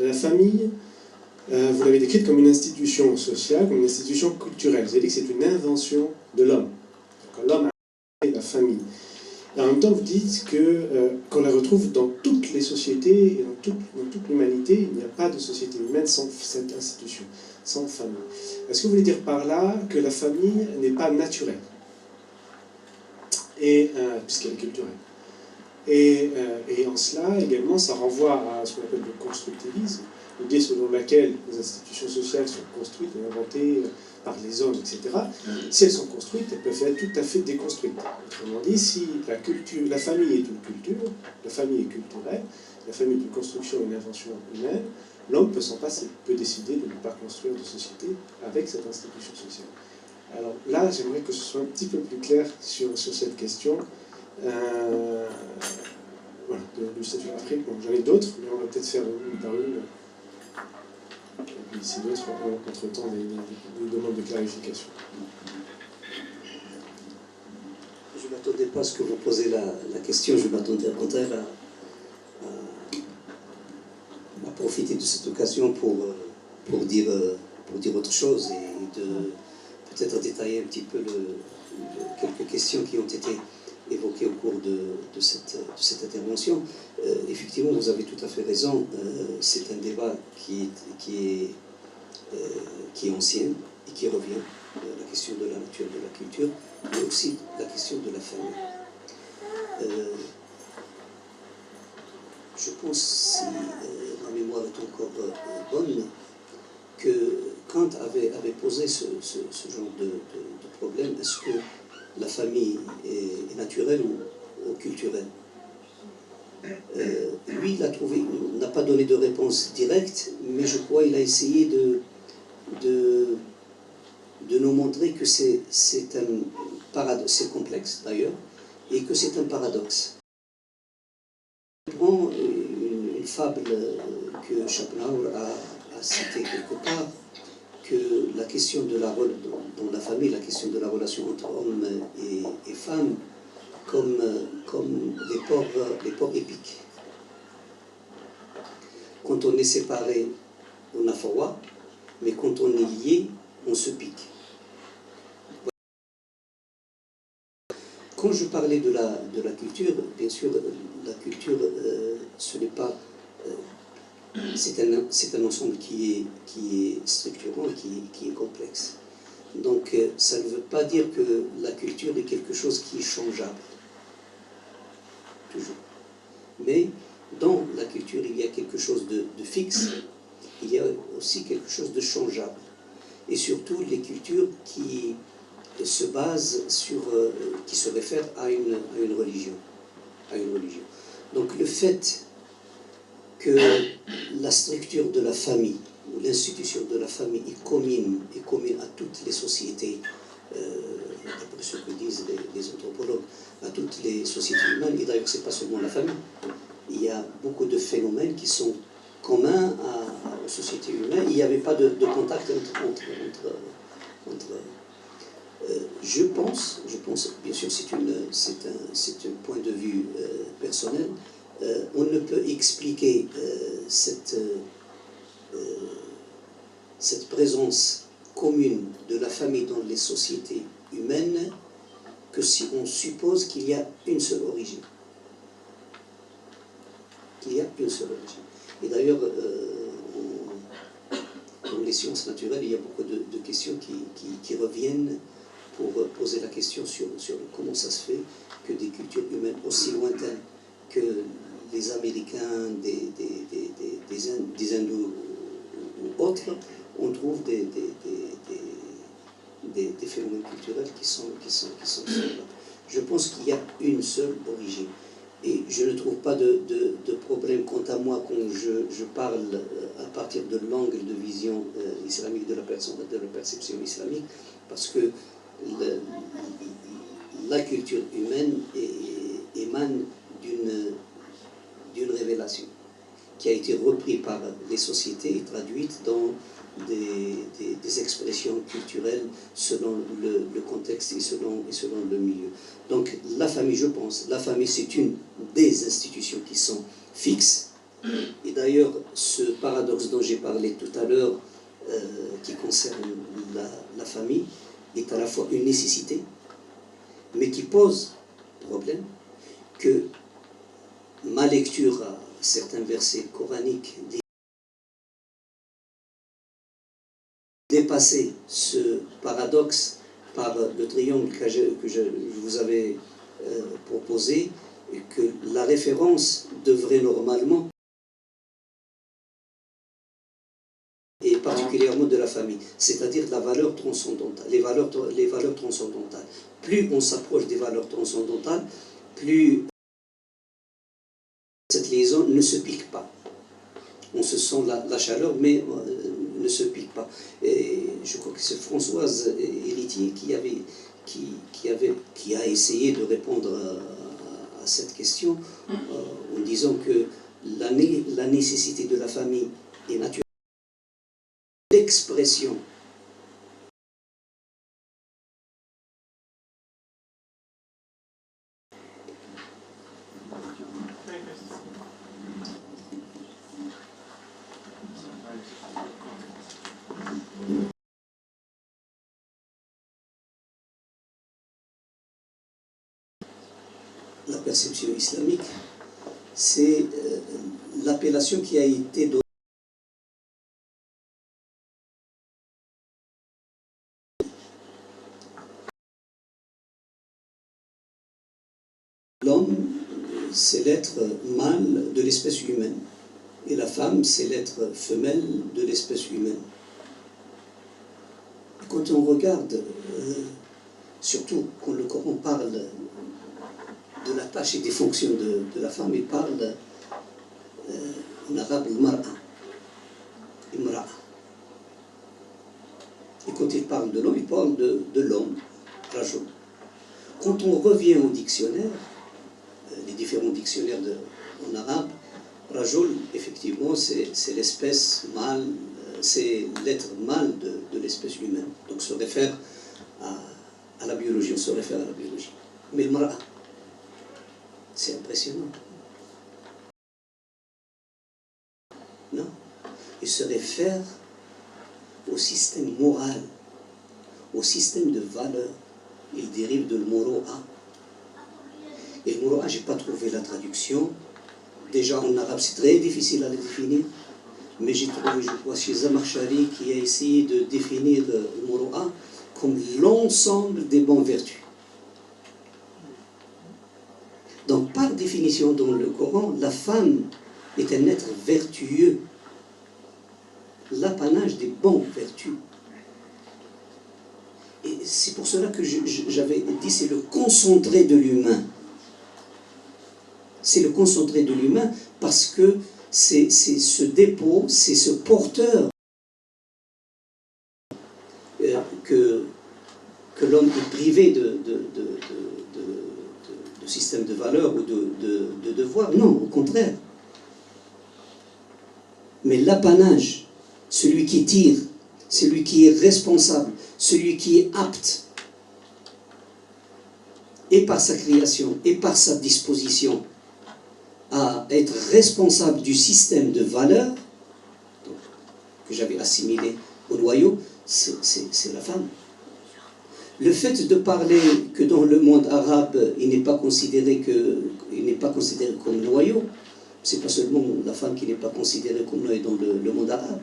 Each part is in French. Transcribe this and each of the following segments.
La famille, vous l'avez décrite comme une institution sociale, comme une institution culturelle. Vous avez dit que c'est une invention de l'homme. L'homme a créé la famille. Et en même temps, vous dites qu'on la retrouve dans toutes les sociétés et dans toute l'humanité. Il n'y a pas de société humaine sans cette institution, sans famille. Est-ce que vous voulez dire par là que la famille n'est pas naturelle, puisqu'elle est culturelle? Et en cela, également, ça renvoie à ce qu'on appelle le constructivisme, l'idée selon laquelle les institutions sociales sont construites et inventées par les hommes, etc. Si elles sont construites, elles peuvent être tout à fait déconstruites. Autrement dit, si la famille est une culture, la famille est culturelle, la famille est une construction et une invention humaine, l'homme peut s'en passer, peut décider de ne pas construire de société avec cette institution sociale. Alors là, j'aimerais que ce soit un petit peu plus clair sur cette question. Voilà, du statut d'Afrique. Bon, j'en ai d'autres, mais on va peut-être faire une par une. Et puis si d'autres ont entre-temps des demandes de clarification. Je ne m'attendais pas à ce que vous posez la question, je m'attendais au contraire à profiter de cette occasion pour dire autre chose et de peut-être détailler un petit peu quelques questions qui ont été évoquées au cours de cette intervention. Effectivement, vous avez tout à fait raison, c'est un débat qui est ancien et qui revient, la question de la nature de la culture, mais aussi la question de la famille. Je pense, si ma mémoire est encore bonne, que Kant avait posé ce genre de problème. Est-ce que la famille est naturelle ou culturelle? Lui, il a trouvé, n'a pas donné de réponse directe, mais je crois qu'il a essayé de nous montrer que c'est un paradoxe, c'est complexe d'ailleurs, et que c'est un paradoxe. Je prends une fable que Schopenhauer a citée quelque part, que la question de dans la famille, la question de la relation entre hommes et femmes, comme les porcs épiques. Quand on est séparé, on a froid, mais quand on est lié, on se pique. Quand je parlais de la culture, bien sûr, la culture, ce n'est pas... c'est un ensemble qui est structurant et qui est complexe. Donc, ça ne veut pas dire que la culture est quelque chose qui est changeable. Toujours. Mais dans la culture, il y a quelque chose de fixe, il y a aussi quelque chose de changeable. Et surtout, les cultures qui se basent sur, qui se réfèrent à une religion. Donc, le fait que la structure de la famille, ou l'institution de la famille est commune à toutes les sociétés, d'après ce que disent les anthropologues, à toutes les sociétés humaines, et d'ailleurs ce n'est pas seulement la famille, il y a beaucoup de phénomènes qui sont communs aux sociétés humaines. Il n'y avait pas de contact entre je pense, bien sûr c'est un point de vue personnel, on ne peut expliquer cette présence commune de la famille dans les sociétés humaines que si on suppose qu'il y a une seule origine. Et d'ailleurs, dans les sciences naturelles, il y a beaucoup de questions qui reviennent pour poser la question sur comment ça se fait que des cultures humaines aussi lointaines que les Américains, des hindous ou autres, on trouve des phénomènes culturels qui sont semblables. Je pense qu'il y a une seule origine. Et je ne trouve pas de problème quant à moi quand je parle à partir de l'angle de vision islamique, de la perception islamique, parce que la culture humaine émane d'une révélation qui a été reprise par les sociétés et traduite dans des expressions culturelles selon le contexte et selon le milieu. Donc la famille, je pense, la famille c'est une des institutions qui sont fixes, Et d'ailleurs, ce paradoxe dont j'ai parlé tout à l'heure, qui concerne la famille, est à la fois une nécessité, mais qui pose problème, que ma lecture à certains versets coraniques dépasser ce paradoxe par le triangle que je vous avais proposé, et que la référence devrait normalement, et particulièrement de la famille, c'est-à-dire la valeur transcendantale, les valeurs transcendantales. Plus on s'approche des valeurs transcendantales, plus cette liaison ne se pique pas. On se sent la chaleur, mais ne se pique pas. Et je crois que c'est Françoise Héritier qui a essayé de répondre à cette question en disant que la nécessité de la famille est naturelle. L'expression la perception islamique, c'est l'appellation qui a été donnée. L'homme, c'est l'être mâle de l'espèce humaine, et la femme, c'est l'être femelle de l'espèce humaine. Et quand on regarde, surtout quand le Coran parle de la tâche et des fonctions de la femme, il parle en arabe imra'a. Et quand il parle de l'homme, il parle de l'homme, rajul. Quand on revient au dictionnaire, les différents dictionnaires en arabe, rajul, effectivement, c'est l'espèce mâle, c'est l'être mâle de l'espèce humaine. Donc se réfère à la biologie, on se réfère à la biologie. Mais imra'a, c'est impressionnant. Non, il se réfère au système moral, au système de valeurs. Il dérive de l'mouro'a. Et l'mouro'a, je n'ai pas trouvé la traduction. Déjà en arabe, c'est très difficile à le définir. Mais j'ai trouvé, je crois, chez Zamarchari qui a essayé de définir l'mouro'a comme l'ensemble des bonnes vertus. Donc, par définition, dans le Coran, la femme est un être vertueux, l'apanage des bonnes vertus. Et c'est pour cela que j'avais dit, c'est le concentré de l'humain. C'est le concentré de l'humain parce que c'est ce dépôt, c'est ce porteur que l'homme est privé de système de valeurs ou de devoirs. Non, au contraire. Mais l'apanage, celui qui tire, celui qui est responsable, celui qui est apte, et par sa création, et par sa disposition, à être responsable du système de valeurs que j'avais assimilé au noyau, c'est la femme. Le fait de parler que dans le monde arabe, il n'est pas considéré comme noyau, c'est pas seulement la femme qui n'est pas considérée comme noyau dans le monde arabe.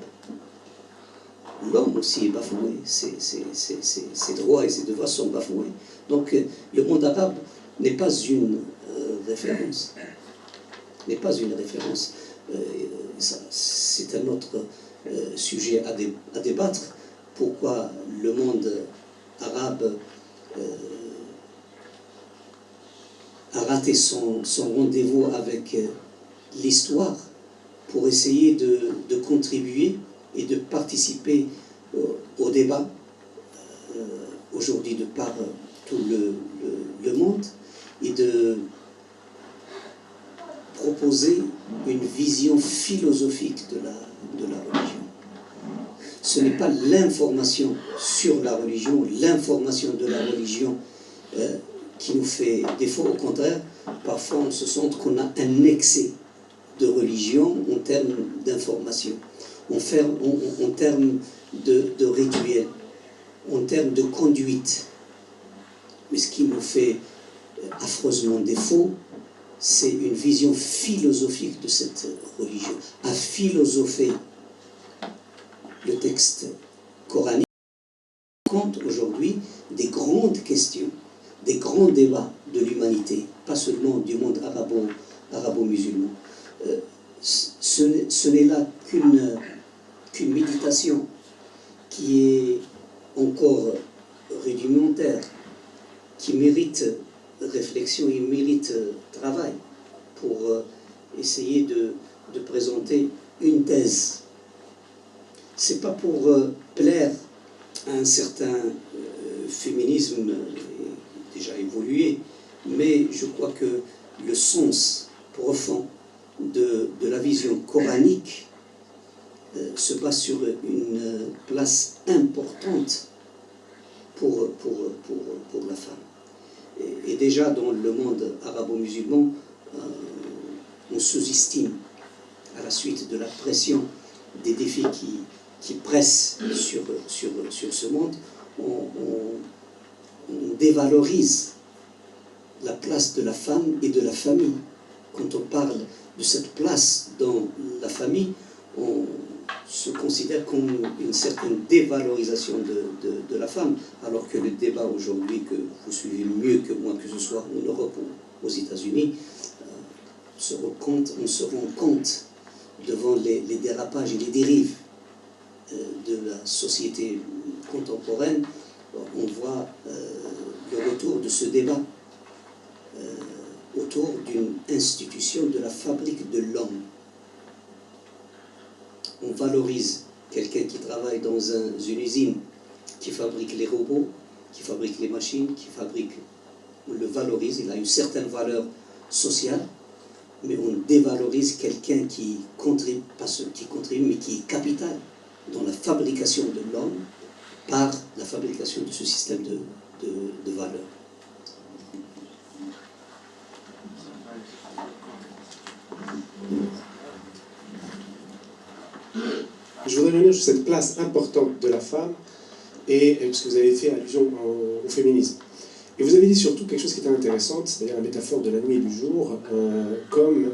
L'homme aussi est bafoué, ses droits et ses devoirs sont bafoués. Donc le monde arabe n'est pas une référence. N'est pas une référence. C'est un autre sujet à débattre. Pourquoi le monde arabe a raté son rendez-vous avec l'histoire pour essayer de contribuer et de participer au débat aujourd'hui de par tout le monde et de proposer une vision philosophique de la religion. Ce n'est pas l'information sur la religion, l'information de la religion qui nous fait défaut. Au contraire, parfois on se sent qu'on a un excès de religion en termes d'information, en termes de rituels, en termes de conduite. Mais ce qui nous fait affreusement défaut, c'est une vision philosophique de cette religion. À philosopher le texte coranique compte aujourd'hui des grandes questions, des grands débats de l'humanité, pas seulement du monde arabo-musulman. Ce n'est là qu'une méditation qui est encore rudimentaire, qui mérite réflexion, il mérite travail pour essayer de présenter une thèse. C'est pas pour plaire à un certain féminisme déjà évolué, mais je crois que le sens profond de la vision coranique se base sur une place importante pour la femme. Et déjà dans le monde arabo-musulman, on sous-estime à la suite de la pression des défis qui pressent sur ce monde, on dévalorise la place de la femme et de la famille. Quand on parle de cette place dans la famille, on se considère comme une certaine dévalorisation de la femme, alors que le débat aujourd'hui, que vous suivez mieux que moi, que ce soit en Europe ou aux États-Unis, on se rend compte devant les dérapages et les dérives de la société contemporaine. On voit le retour de ce débat autour d'une institution de la fabrique de l'homme. On valorise quelqu'un qui travaille dans une usine qui fabrique les robots, qui fabrique les machines, on le valorise, il a une certaine valeur sociale, mais on dévalorise quelqu'un qui contribue, pas celui qui contribue, mais qui est capital dans la fabrication de l'homme par la fabrication de ce système de valeurs. Je voudrais revenir sur cette place importante de la femme, et parce que vous avez fait allusion au féminisme. Et vous avez dit surtout quelque chose qui était intéressant, c'est-à-dire la métaphore de la nuit et du jour, comme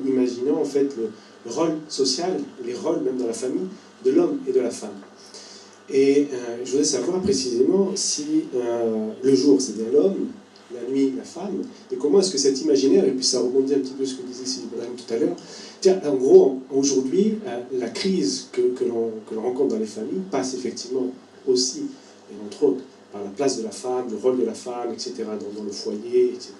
imaginant en fait le rôle social, les rôles même dans la famille, de l'homme et de la femme. Et je voudrais savoir précisément si le jour c'est bien l'homme, la nuit la femme, et comment est-ce que cet imaginaire, et puis ça rebondit un petit peu ce que disait Sylvie Ibrahim tout à l'heure, tiens, en gros, aujourd'hui, la crise que l'on rencontre dans les familles passe effectivement aussi, et entre autres, par la place de la femme, le rôle de la femme, etc., dans le foyer, etc.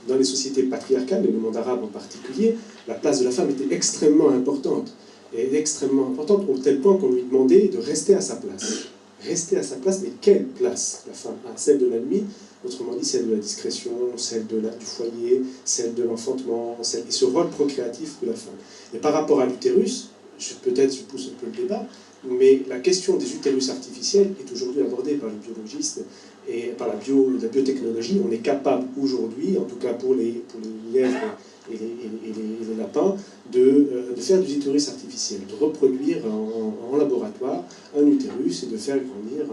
Dans les sociétés patriarcales, et le monde arabe en particulier, la place de la femme était extrêmement importante. Et extrêmement importante, au tel point qu'on lui demandait de rester à sa place. Rester à sa place, mais quelle place la femme a? Celle de la nuit, autrement dit celle de la discrétion, celle du foyer, celle de l'enfantement, et ce rôle procréatif de la femme. Et par rapport à l'utérus, peut-être je pousse un peu le débat, mais la question des utérus artificiels est aujourd'hui abordée par les biologistes et par la biotechnologie. On est capable aujourd'hui, en tout cas pour les lièvres et les lapins, de faire des utérus artificiels, de reproduire en laboratoire un utérus et de faire grandir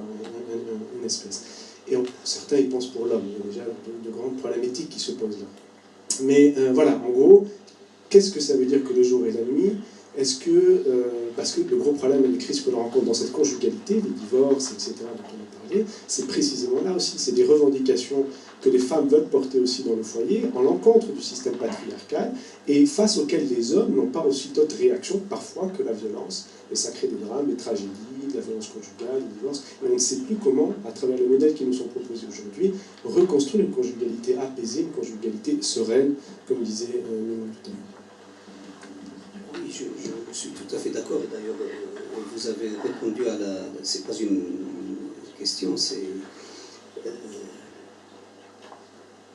une espèce. Et certains y pensent pour l'homme, il y a déjà de grandes problématiques qui se posent là. Mais voilà, en gros, qu'est-ce que ça veut dire que le jour et la nuit? Est-ce que, parce que le gros problème et les crises que l'on rencontre dans cette conjugalité, les divorces, etc., dont on a parlé, c'est précisément là aussi, c'est des revendications que les femmes veulent porter aussi dans le foyer, en l'encontre du système patriarcal, et face auxquelles les hommes n'ont pas aussi d'autres réactions, parfois, que la violence, et ça crée des drames, des tragédies, de la violence conjugale, des divorces, et on ne sait plus comment, à travers les modèles qui nous sont proposés aujourd'hui, reconstruire une conjugalité apaisée, une conjugalité sereine, comme disait Mimon tout à l'heure. Oui, je suis tout à fait d'accord. D'ailleurs, vous avez répondu à la... C'est pas une question,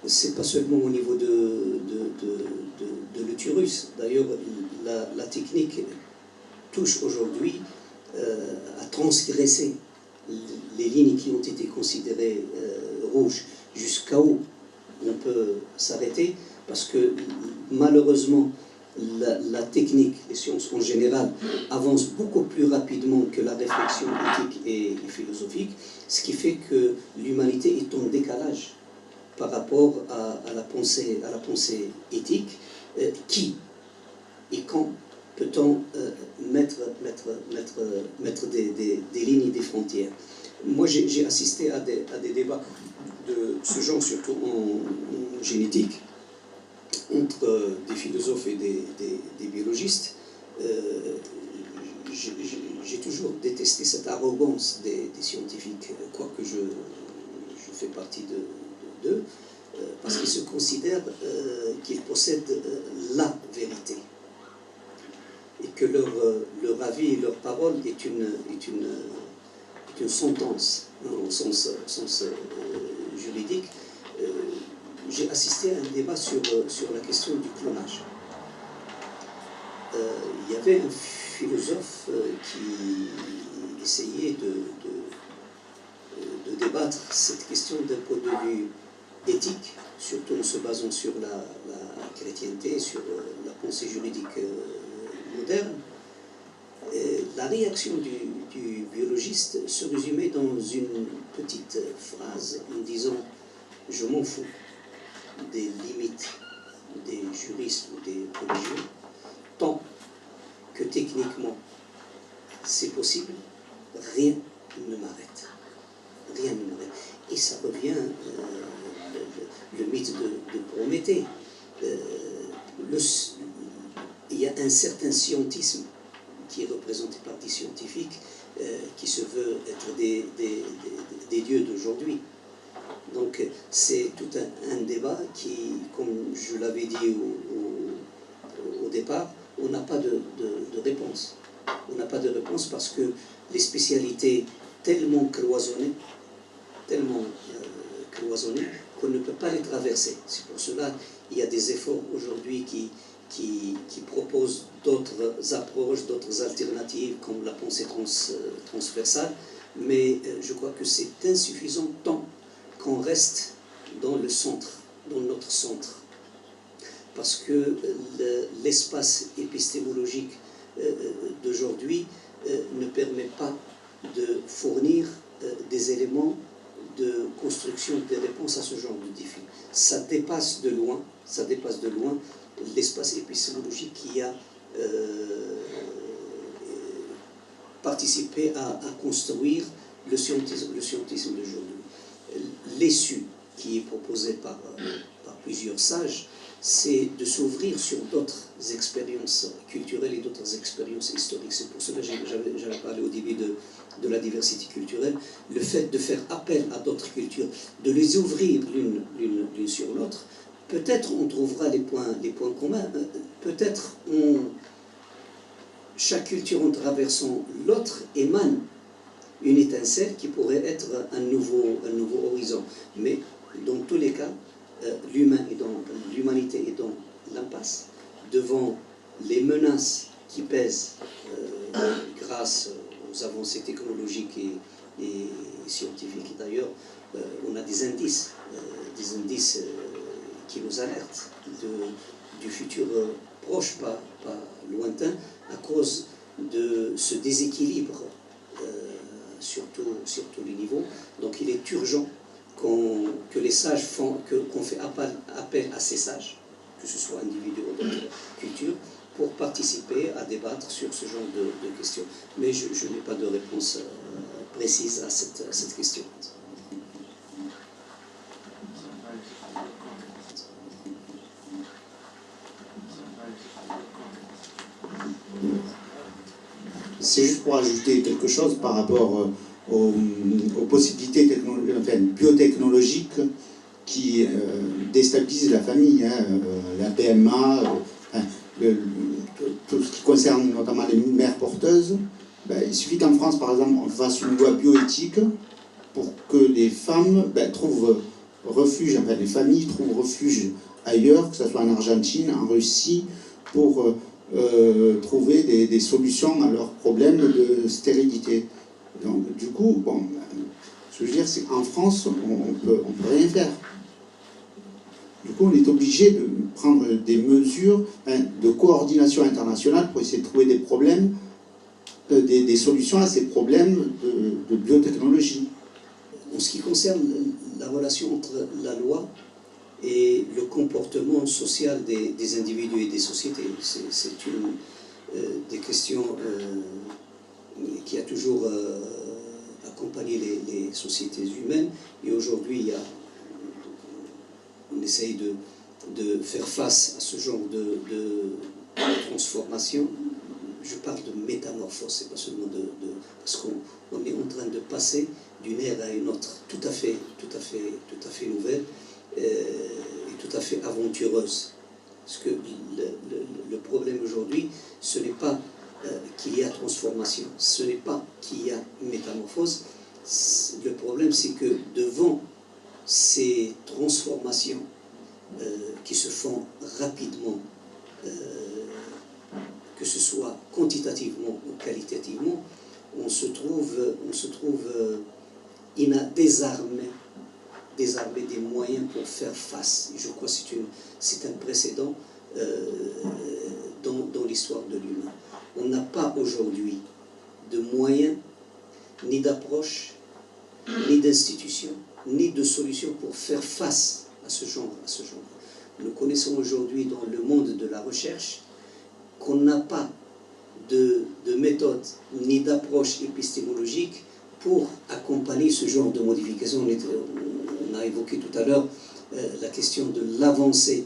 c'est pas seulement au niveau de l'utérus. D'ailleurs, la technique touche aujourd'hui à transgresser les lignes qui ont été considérées rouges. Jusqu'à où on peut s'arrêter, parce que malheureusement, la technique, les sciences en général, avancent beaucoup plus rapidement que la réflexion éthique et philosophique, ce qui fait que l'humanité est en décalage par rapport à la pensée éthique. Qui et quand peut-on mettre des lignes et des frontières? Moi, j'ai assisté à des débats de ce genre, surtout en génétique, entre des philosophes et des biologistes. J'ai toujours détesté cette arrogance des scientifiques, quoique je fais partie d'eux, parce qu'ils se considèrent qu'ils possèdent la vérité, et que leur avis et leur parole est une sentence, hein, au sens juridique. J'ai assisté à un débat sur la question du clonage. Il y avait un philosophe qui essayait de débattre cette question d'un point de vue éthique, surtout en se basant sur la chrétienté, sur la pensée juridique moderne. La réaction du biologiste se résumait dans une petite phrase en disant « Je m'en fous des limites des juristes ou des religieux, tant que techniquement c'est possible, rien ne m'arrête. Rien ne m'arrête. » Et ça revient le mythe de Prométhée. Il y a un certain scientisme qui est représenté par des scientifiques qui se veut être des dieux d'aujourd'hui. Donc c'est tout un débat qui, comme je l'avais dit au départ, on n'a pas de réponse. On n'a pas de réponse parce que les spécialités tellement cloisonnées qu'on ne peut pas les traverser. C'est pour cela qu'il y a des efforts aujourd'hui qui proposent d'autres approches, d'autres alternatives, comme la pensée transversale, mais je crois que c'est insuffisant tant qu'on reste dans le centre, dans notre centre. Parce que l'espace épistémologique d'aujourd'hui ne permet pas de fournir des éléments de construction des réponses à ce genre de défi. Ça dépasse de loin l'espace épistémologique qui a participé à construire le scientisme d'aujourd'hui. L'issue qui est proposée par plusieurs sages, c'est de s'ouvrir sur d'autres expériences culturelles et d'autres expériences historiques. C'est pour cela que j'avais parlé au début de la diversité culturelle, le fait de faire appel à d'autres cultures, de les ouvrir l'une sur l'autre. Peut-être on trouvera les points communs, peut-être chaque culture en traversant l'autre émane une étincelle qui pourrait être un nouveau horizon. Mais dans tous les cas, l'humanité est dans l'impasse devant les menaces qui pèsent grâce aux avancées technologiques et scientifiques. D'ailleurs, on a des indices qui nous alertent du futur proche, pas lointain, à cause de ce déséquilibre sur tous les niveaux. Donc il est urgent que les sages qu'on fait appel à ces sages, que ce soit individus ou d'autres cultures, pour participer à débattre sur ce genre de questions. Mais je n'ai pas de réponse précise à cette question. C'est juste pour ajouter quelque chose par rapport aux possibilités biotechnologiques qui déstabilisent la famille, hein, la PMA, tout ce qui concerne notamment les mères porteuses. Il suffit qu'en France, par exemple, on fasse une loi bioéthique pour que les femmes trouvent refuge, les familles trouvent refuge ailleurs, que ce soit en Argentine, en Russie, pour trouver des solutions à leurs problèmes de stérilité. Donc, du coup, ce que je veux dire, c'est qu'en France, on peut rien faire. Du coup, on est obligé de prendre des mesures de coordination internationale pour essayer de trouver des problèmes, des solutions à ces problèmes de biotechnologie. En ce qui concerne la relation entre la loi et le comportement social des individus et des sociétés, c'est une des questions qui a toujours accompagné les sociétés humaines. Et aujourd'hui, on essaye de faire face à ce genre de transformation. Je parle de métamorphose, c'est pas seulement parce qu'on est en train de passer d'une ère à une autre, tout à fait nouvelle et tout à fait aventureuse. Parce que le problème aujourd'hui, ce n'est pas qu'il y a transformation, ce n'est pas qu'il y a métamorphose. Le problème, c'est que devant ces transformations qui se font rapidement, que ce soit quantitativement ou qualitativement, on se trouve désarmé des moyens pour faire face. Je crois que c'est un précédent dans l'histoire de l'humain. On n'a pas aujourd'hui de moyens, ni d'approche, ni d'institution, ni de solution pour faire face à ce genre. Nous connaissons aujourd'hui dans le monde de la recherche qu'on n'a pas de méthode ni d'approche épistémologique pour accompagner ce genre de modification. On a évoqué tout à l'heure la question de l'avancée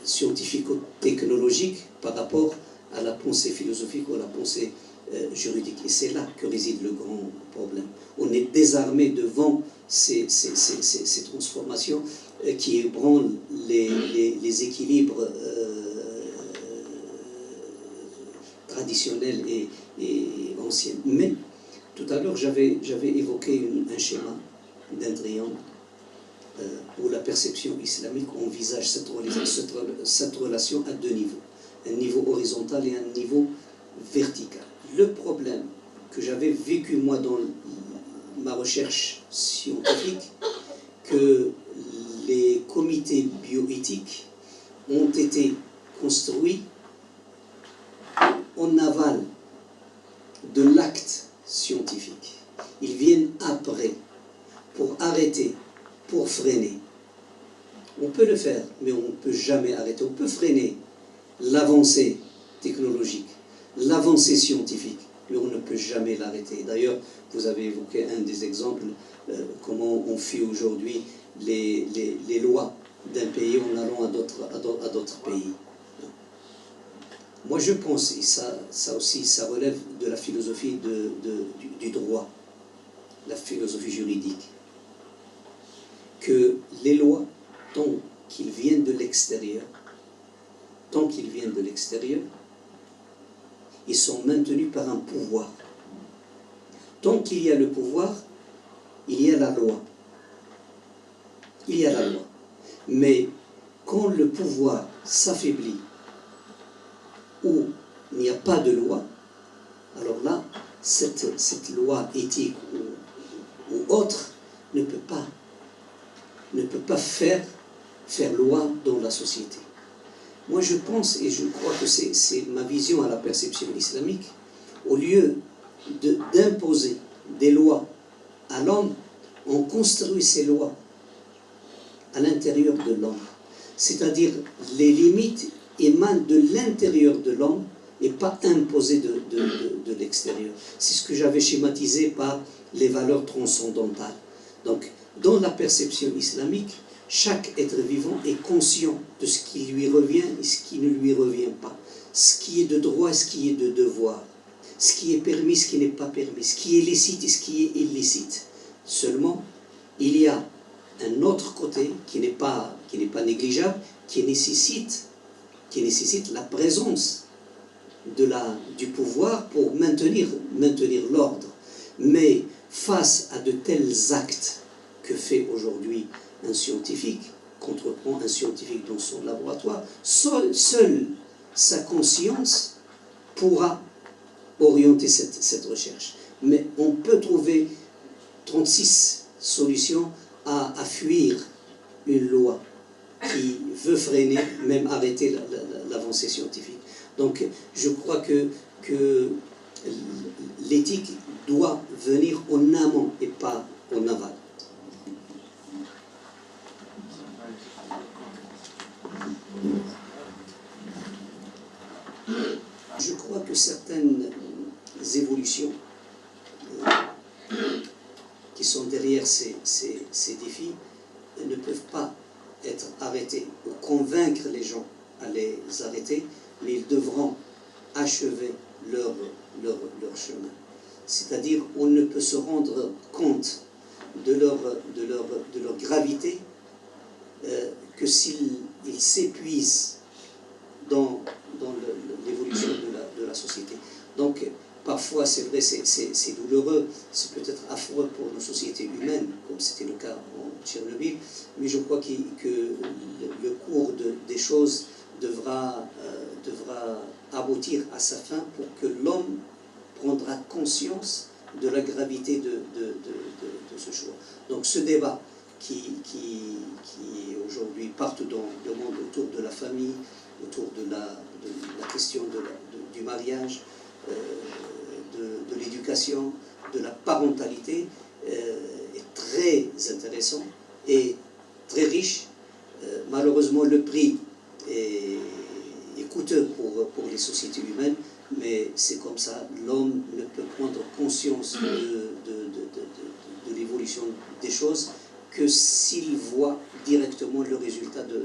scientifico-technologique par rapport à la pensée philosophique ou à la pensée juridique. Et c'est là que réside le grand problème. On est désarmé devant ces transformations qui ébranlent les équilibres traditionnels et anciens. Mais tout à l'heure, j'avais évoqué un schéma d'un triangle où la perception islamique envisage cette relation à deux niveaux, un niveau horizontal et un niveau vertical. Le problème que j'avais vécu moi dans ma recherche scientifique, que les comités bioéthiques ont été construits en aval de l'acte scientifique. Ils viennent après pour arrêter, pour freiner. On peut le faire, mais on ne peut jamais arrêter. On peut freiner l'avancée technologique, l'avancée scientifique, mais on ne peut jamais l'arrêter. D'ailleurs, vous avez évoqué un des exemples, comment on fait aujourd'hui les lois d'un pays en allant à d'autres pays. Moi, je pense, et ça aussi, ça relève de la philosophie du droit, la philosophie juridique, que les lois, tant qu'ils viennent de l'extérieur, ils sont maintenus par un pouvoir. Tant qu'il y a le pouvoir, il y a la loi. Mais quand le pouvoir s'affaiblit, où il n'y a pas de loi, alors là, cette loi éthique ou autre ne peut pas faire loi dans la société. Moi, je pense, et je crois que c'est ma vision à la perception islamique, au lieu d'imposer des lois à l'homme, on construit ces lois à l'intérieur de l'homme. C'est-à-dire, les limites émanent de l'intérieur de l'homme et pas imposées de l'extérieur. C'est ce que j'avais schématisé par les valeurs transcendantales. Donc, dans la perception islamique, chaque être vivant est conscient de ce qui lui revient et ce qui ne lui revient pas. Ce qui est de droit et ce qui est de devoir. Ce qui est permis, ce qui n'est pas permis. Ce qui est licite et ce qui est illicite. Seulement, il y a un autre côté qui n'est pas négligeable, qui nécessite la présence du pouvoir pour maintenir l'ordre. Mais face à de tels actes que fait aujourd'hui un scientifique, qu'entreprend un scientifique dans son laboratoire, seule sa conscience pourra orienter cette recherche. Mais on peut trouver 36 solutions à fuir une loi qui veut freiner, même arrêter l'avancée scientifique. Donc je crois que l'éthique doit venir en amont et pas en aval. Je crois que certaines évolutions qui sont derrière ces défis ne peuvent pas être arrêtées ou convaincre les gens à les arrêter, mais ils devront achever leur chemin. C'est-à-dire, on ne peut se rendre compte de leur gravité que s'ils s'épuisent dans l'évolution de la société. Donc, parfois, c'est vrai, c'est douloureux, c'est peut-être affreux pour nos sociétés humaines, comme c'était le cas en Tchernobyl, mais je crois que le cours des choses devra aboutir à sa fin pour que l'homme prendra conscience de la gravité de ce choix. Donc ce débat qui aujourd'hui partout dans le monde autour de la famille, autour de la question du mariage, de l'éducation, de la parentalité, est très intéressant et très riche. Malheureusement, le prix est coûteux pour les sociétés humaines, mais c'est comme ça. L'homme ne peut prendre conscience de l'évolution des choses que s'il voit directement le résultat de